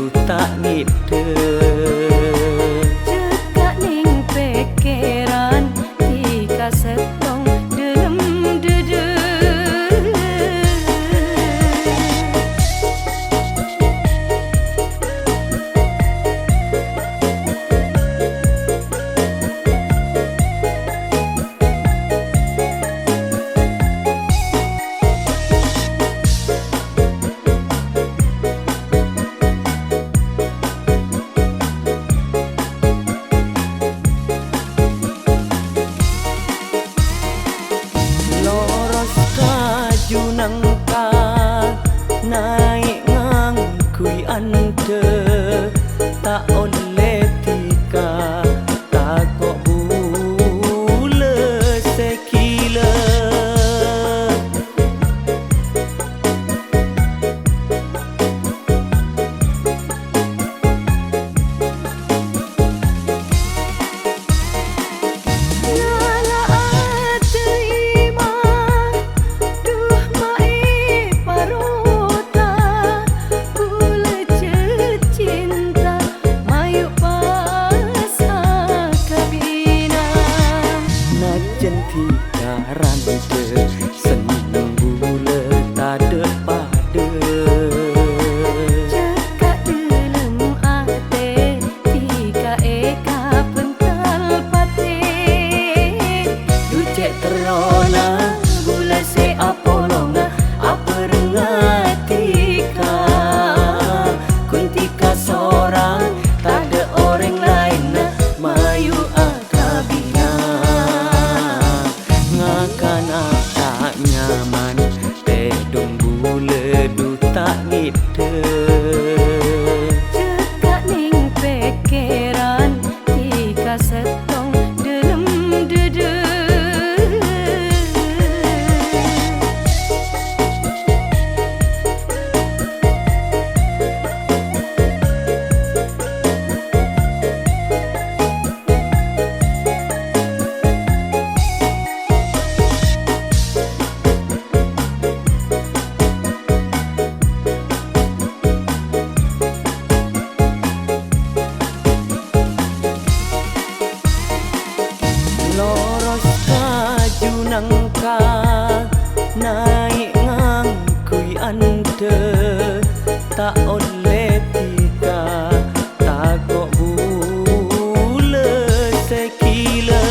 duh tak ngide Cekak ning pikiran tika setong delem dede nangka naik ngangkui ante tak oleh tika tak kok bule sekila rante seneng bule tade pade Cekak delem ate tika eka pental pate ducek terona bule se apolonga aperengatika kuntika seorang tade orang lain mayu akabina ngakana tak nyaman pedung bule duh tak ngide Cekak ning pikiran tika setong delem dede loros kaju nangka naik ngangkui ante tak oleh tika tak kok bule sekila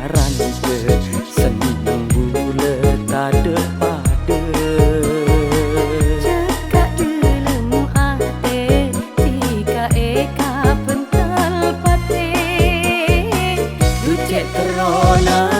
rante seneng bule tade pade Cekak delem ate tika eka pental pate ducek terona